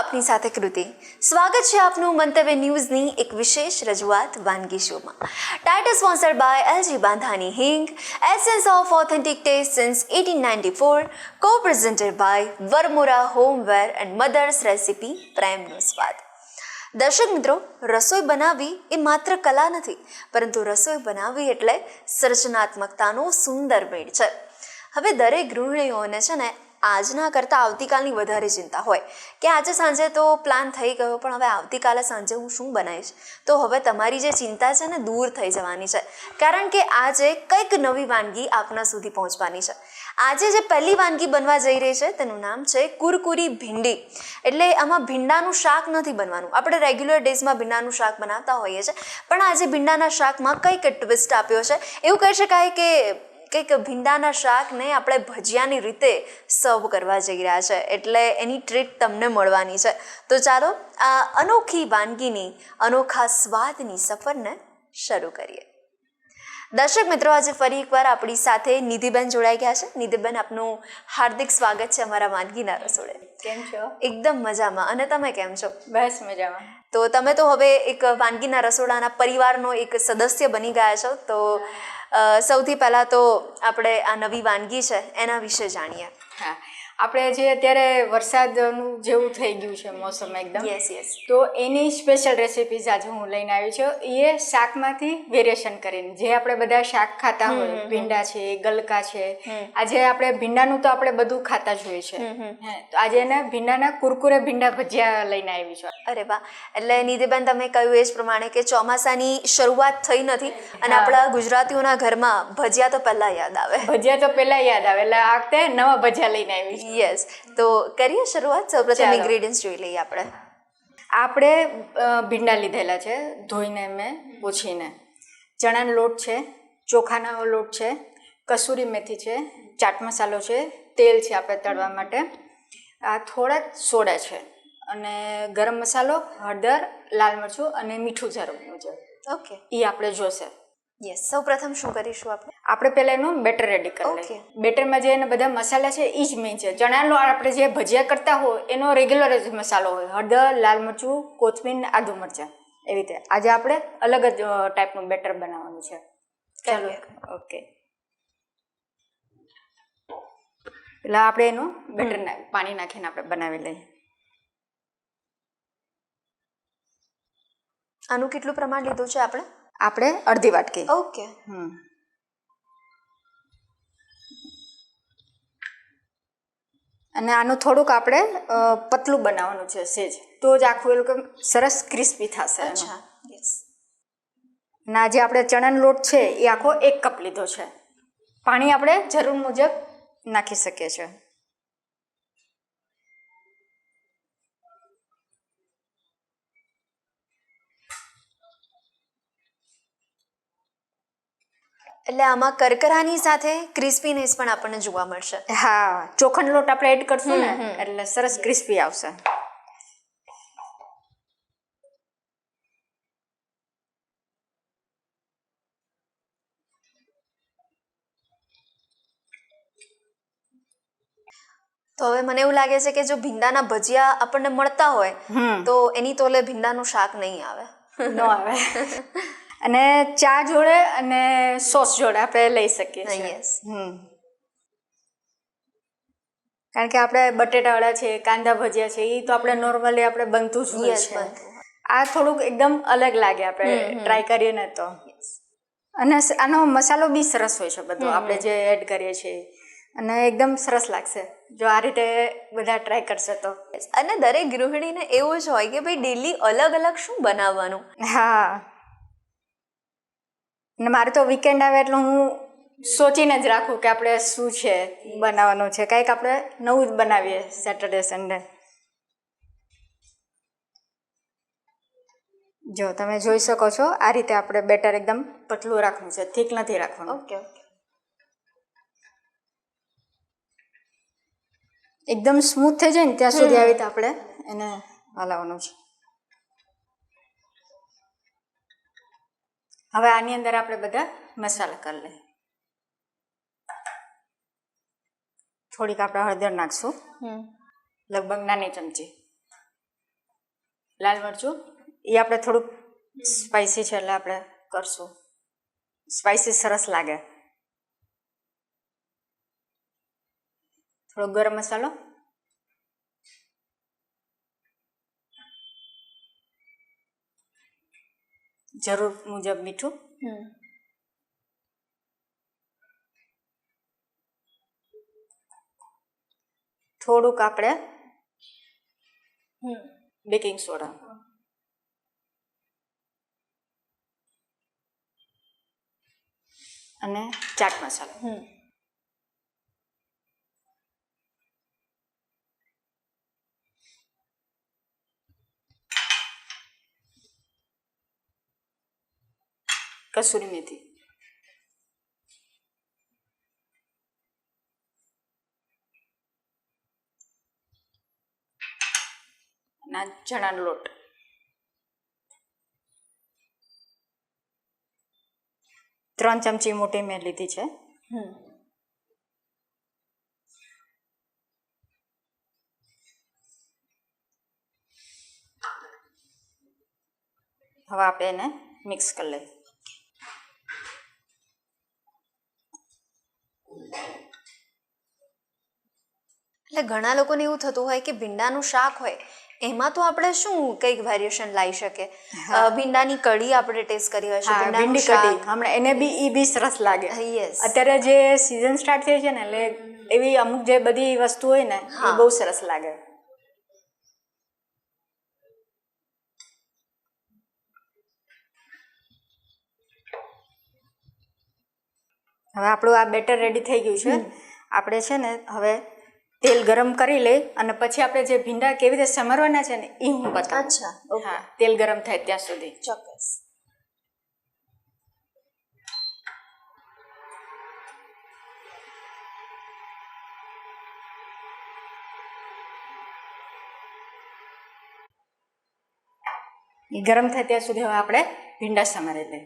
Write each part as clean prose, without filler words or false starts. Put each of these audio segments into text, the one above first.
આપની સાથે કૃતિ. સ્વાગત છે આપનું મંતવ્ય ન્યૂઝની એક વિશેષ રજૂઆત વાનગી શોમાં. Title sponsored by LG Bandhani Hing, essence of authentic taste since 1894, co-presented by Varmora homeware and Mother's Recipe પ્રેમનો સ્વાદ. દર્શક મિત્રો, રસોઈ બનાવવી એ માત્ર કલા નથી, પરંતુ રસોઈ બનાવવી એટલે સર્જનાત્મકતાનો સુંદર મેળ છે. હવે દરેક ગૃહિણીઓને છે ને આજના કરતાં આવતીકાલની વધારે ચિંતા હોય કે આજે સાંજે તો પ્લાન થઈ ગયો, પણ હવે આવતીકાલે સાંજે હું શું બનાવીશ. તો હવે તમારી જે ચિંતા છે ને દૂર થઈ જવાની છે, કારણ કે આજે કંઈક નવી વાનગી આપના સુધી પહોંચવાની છે. આજે જે પહેલી વાનગી બનવા જઈ રહી છે તેનું નામ છે કુરકુરી ભીંડી. એટલે આમાં ભીંડાનું શાક નથી બનવાનું. આપણે રેગ્યુલર ડેઝમાં ભીંડાનું શાક બનાવતા હોઈએ છીએ, પણ આજે ભીંડાના શાકમાં કંઈક ટ્વિસ્ટ આપ્યો છે. એવું કહી શકાય કે કંઈક ભીંડાના શાકને આપણે ભજીયાની રીતે સર્વ કરવા જઈ રહ્યા છે, એટલે એની ટ્રીટ તમને મળવાની છે. તો ચાલો આ અનોખી વાનગીની અનોખા સ્વાદની સફરને શરૂ કરીએ. દર્શક મિત્રો, આજે ફરી એકવાર આપણી સાથે નિધિબેન જોડાઈ ગયા છે. નિધિબેન, આપનું હાર્દિક સ્વાગત છે અમારા વાનગીના રસોડે. કેમ છો? એકદમ મજામાં. અને તમે કેમ છો? બસ મજામાં. તો તમે તો હવે એક વાનગીના રસોડાના પરિવારનો એક સદસ્ય બની ગયા છો. તો સૌથી પહેલાં તો આપણે આ નવી વાનગી છે એના વિશે જાણીએ. હા, આપણે જે અત્યારે વરસાદનું જેવું થઈ ગયું છે મોસમ એકદમ, યસ. તો એની સ્પેશિયલ રેસિપીઝ આજે હું લઈને આવી છું. એ શાકમાંથી વેરિએશન કરીને જે આપણે બધા શાક ખાતા હોય, ભીંડા છે, ગલકા છે, આજે આપણે ભીંડાનું તો આપણે બધું ખાતા જ હોય છે. તો આજે એને ભીંડાના કુરકુરે ભીંડા ભજીયા લઈને આવી છું. અરે વાહ! એટલે નિધિબેન, તમે કહ્યું એ જ પ્રમાણે કે ચોમાસાની શરૂઆત થઈ નથી અને આપણા ગુજરાતીઓના ઘરમાં ભજીયા તો પહેલાં યાદ આવે. ભજીયા તો પહેલાં યાદ આવે, એટલે આ વખતે નવા ભજીયા લઈને આવી છું. યસ, તો કરીએ શરૂઆત. સૌપ્રથમ ઇન્ગ્રેડિયન્ટ્સ જોઈ લઈએ આપણે. ભીંડા લીધેલા છે, ધોઈને મેં પૂછીને. ચણાનો લોટ છે, ચોખાનો લોટ છે, કસૂરી મેથી છે, ચાટ મસાલો છે, તેલ છે આપણે તળવા માટે, આ થોડાક સોડા છે, અને ગરમ મસાલો, હળદર, લાલ મરચું અને મીઠું જરૂરનું છે. ઓકે, એ આપણે જોશે. યસ. સૌપ્રથમ શું કરીશું આપણે પહેલાં એનું બેટર રેડી કરી લઈએ. બેટરમાં જે એના બધા મસાલા છે એ જ મેઇન છે. ચણાનો આપણે જે ભજીયા કરતા હોય એનો રેગ્યુલર જ મસાલો હોય, હળદર, લાલ મરચું, કોથમીર, આદુ મરચાં, એવી રીતે. આજે આપણે અલગ જ ટાઈપનું બેટર બનાવવાનું છે. ચાલો, ઓકે. એટલે આપણે એનું બેટર પાણી નાખીને આપણે બનાવી લઈએ. આનું કેટલું પ્રમાણ લીધું છે આપણે? આપણે અડધી વાટકી. ઓકે. અને આનું થોડુંક આપણે પતલું બનાવવાનું છે સેજ, તો જ આખું એ લોકો સરસ ક્રિસ્પી થશે. અચ્છા, યસ. અને આજે આપણે ચણાનો લોટ છે એ આખો 1 કપ લીધો છે. પાણી આપણે જરૂર મુજબ નાખી શકીએ છીએ. એટલે આમાં કરકરાની સાથે ક્રિસ્પીનેસ પણ આપણને જોવા મળશે. હા, ચોખાનો લોટ આપણે એડ કરશું ને એટલે સરસ ક્રિસ્પી આવશે. તો હવે મને એવું લાગે છે કે જો ભીંડાના ભજીયા આપણને મળતા હોય તો એની તોલે ભીંડાનું શાક નહીં આવે. ન આવે. અને ચા જોડે અને સોસ જોડે આપણે લઈ શકીએ છીએ. યસ. કારણ કે આપણે બટેટાવાળા છે, કાંદા ભજીયા છે, એ તો આપણે નોર્મલી આપણે બનતું જ હોય છે. આ થોડુંક એકદમ અલગ લાગે, આપણે ટ્રાય કરીએ ને તો. અને આનો મસાલો બી સરસ હોય છે બધો આપણે જે એડ કરીએ છીએ, અને એકદમ સરસ લાગશે જો આ રીતે બધા ટ્રાય કરશે તો. અને દરેક ગૃહિણીને એવું જ હોય કે ભાઈ ડેલી અલગ અલગ શું બનાવવાનું. હા, અને મારે તો વીકેન્ડ આવે એટલે હું સોચીને જ રાખું કે આપણે શું છે બનાવવાનું છે, કંઈક આપણે નવું જ બનાવીએ સેટરડે સન્ડે. જો તમે જોઈ શકો છો આ રીતે આપણે બેટર એકદમ પતલું રાખવું છે, થીક નથી રાખવાનું. ઓકે. એકદમ સ્મૂથ થઈ જાય ને ત્યાં સુધી આવી રીતે આપણે એને હલાવવાનું છે. હવે આની અંદર આપણે બધા મસાલા કરી લઈએ. થોડીક આપણે હળદર નાખશું, લગભગ નાની ચમચી. લાલ મરચું એ આપણે થોડુંક સ્પાઇસી છે એટલે આપણે કરશું. સ્પાઇસી સરસ લાગે. થોડો ગરમ મસાલો, જરૂર મુજબ મીઠું, થોડુંક આપણે બેકિંગ સોડા, અને ચાટ મસાલો. કસૂરી મેથી, અને ચણાનો લોટ. ત્રણ ચમચી મોટી મેં લીધી છે. હવે આપણે એને મિક્સ કરી લઈએ. એટલે ઘણા લોકોને એવું થતું હોય કે ભીંડાનું શાક હોય એમાં તો આપણે શું કંઈક વેરિએશન લાવી શકીએ. ભીંડાની કઢી આપણે ટેસ્ટ કરી હશે, ભીંડી કઢી હમણાં એને બી એ બી સરસ લાગે. અત્યારે જે સિઝન સ્ટાર્ટ થઈ છે ને એટલે એવી અમુક જે બધી વસ્તુ હોય ને એ બહુ સરસ લાગે. હવે આપણું આ બેટર રેડી થઈ ગયું છે. આપણે છે ને હવે તેલ ગરમ કરી લઈ અને પછી આપણે જે ભીંડા કેવી રીતે સમારવાના છે ને એ હું બતાવું. અચ્છા, હા, તેલ ગરમ થાય ત્યાં સુધી. ચોક્કસ. એ ગરમ થાય ત્યાં સુધી હવે આપણે ભીંડા સમારી લઈએ.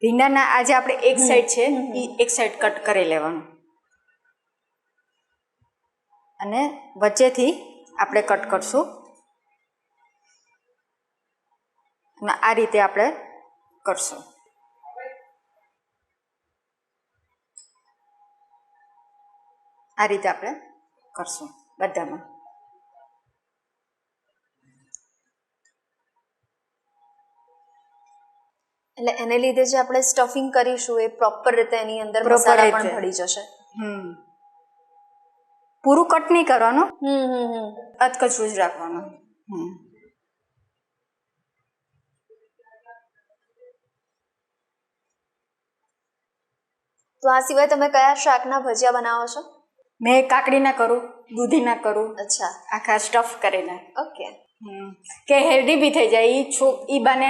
ભીંડાના આજે આપણે એક સાઈડ છે એ એક સાઈડ કટ કરી લેવાનું અને વચ્ચેથી આપણે કટ કરશું. અને આ રીતે આપણે કરશું. આ રીતે આપણે કરશું બધામાં. એટલે એને લીધે જે આપણે સ્ટફિંગ કરીશું એ પ્રોપર રીતે એની અંદર મસાલા પણ ભળી જશે. પૂરું કટ નહીં કરવાનું, અધકચરું જ રાખવાનું. તો આ સિવાય તમે કયા શાકના ભજીયા બનાવો છો? મેં કાકડીના કરું, દૂધીના કરું. અચ્છા, આખા સ્ટફ કરીને. ઓકે. કે હેલ્ધી બી થઈ જાય. ઈ બાને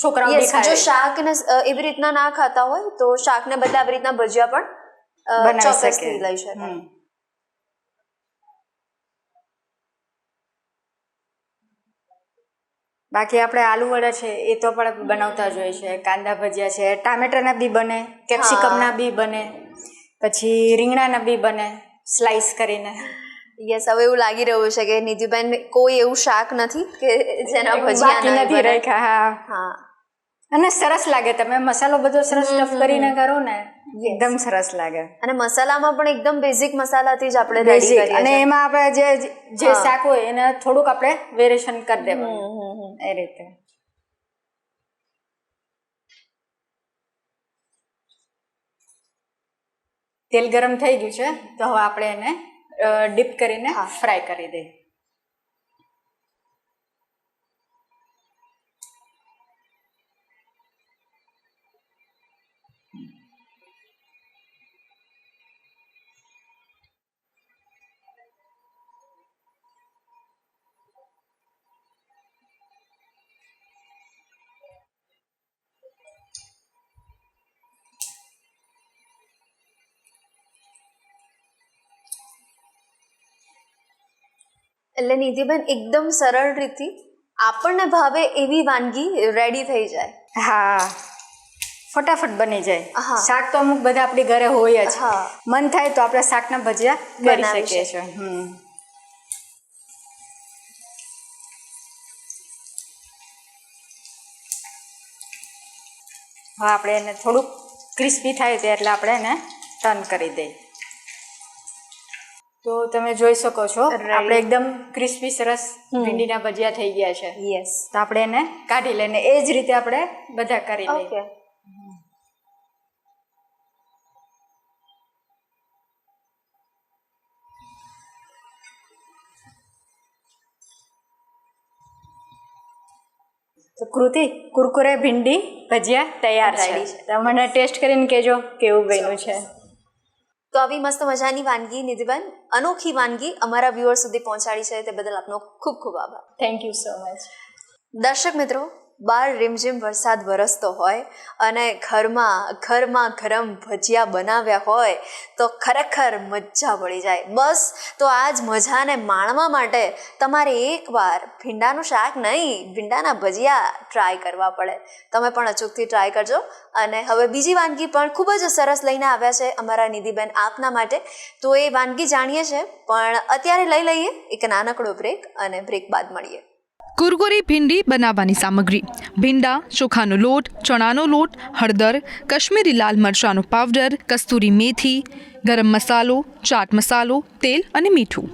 છોકરાઓ બી ખાય. જો શાકને એવી રીતના ના ખાતા હોય તો શાકને બદલે આવી રીતના ભજીયા પણ ચોક્કસથી લઈ શકાય. બાકી આપણે આલુ વડા છે એ તો પણ બનાવતા જ હોય છે. કાંદા ભજીયા છે, ટામેટાના બી બને, કેપ્સિકમના બી બને, પછી રીંગણાના બી બને સ્લાઈસ કરીને. યસ, હવે એવું લાગી રહ્યું છે કે નિધિબેન કોઈ એવું શાક નથી કે જેના ભજીયા નથી રાખ્યા. હા, અને સરસ લાગે. તમે મસાલો બધો સરસ સ્ટફ કરીને કરો ને એકદમ સરસ લાગે. અને મસાલામાં પણ એકદમ બેઝિક મસાલાથી જ આપણે રેડી કરીએ છીએ. અને એમાં આપણે જે શાક હોય એને થોડુંક આપણે વેરિએશન કરી દેવાનું એ રીતે. તેલ ગરમ થઈ ગયું છે તો હવે આપણે એને ડીપ કરીને ફ્રાય કરી દઈએ. એટલે નિધિબેન એકદમ સરળ રીતથી આપણને ભાવે એવી વાનગી રેડી થઈ જાય. હા, ફટાફટ બની જાય. શાક તો અમુક બધા આપણી ઘરે હોય જ. મન થાય તો આપણે શાકના ભજીયા કરી શકીએ છીએ. હવે આપણે એને થોડુંક ક્રિસ્પી થાય તે એટલે આપણે એને ટર્ન કરી દઈએ. તો તમે જોઈ શકો છો આપણે એકદમ ક્રિસ્પી સરસ ભીંડીના ભજીયા થઈ ગયા છે. યસ. તો આપણે એને કાઢી લઈને એ જ રીતે આપણે બધા કરી લઈએ. ઓકે. તો કૃતિ કુરકુરે ભીંડી ભજીયા તૈયાર છે. તો મને ટેસ્ટ કરીને કહેજો કેવું બન્યું છે. તો આવી મસ્ત મજાની વાનગી નિધિબેન, અનોખી વાનગી અમારા વ્યુઅર સુધી પહોંચાડી છે તે બદલ આપનો ખૂબ ખૂબ આભાર. Thank you so much. દર્શક મિત્રો, બહાર રીમઝીમ વરસાદ વરસતો હોય અને ઘરમાં ગરમ ભજીયા બનાવ્યા હોય તો ખરેખર મજા પડી જાય. બસ તો આ જ મજાને માણવા માટે તમારે એકવાર ભીંડાનું શાક નહીં, ભીંડાના ભજીયા ટ્રાય કરવા પડે. તમે પણ અચૂકથી ટ્રાય કરજો. અને હવે બીજી વાનગી પણ ખૂબ જ સરસ લઈને આવ્યા છે અમારા નિધિબેન આપના માટે. તો એ વાનગી જાણીએ છે, પણ અત્યારે લઈ લઈએ એક નાનકડો બ્રેક અને બ્રેક બાદ મળીએ. કુરકુરી ભીંડી બનાવવાની સામગ્રી: ભીંડા, ચોખાનો લોટ, ચણાનો લોટ, હળદર, કશ્મીરી લાલ મરચાંનો પાવડર, કસ્તુરી મેથી, ગરમ મસાલો, ચાટ મસાલો, તેલ અને મીઠું.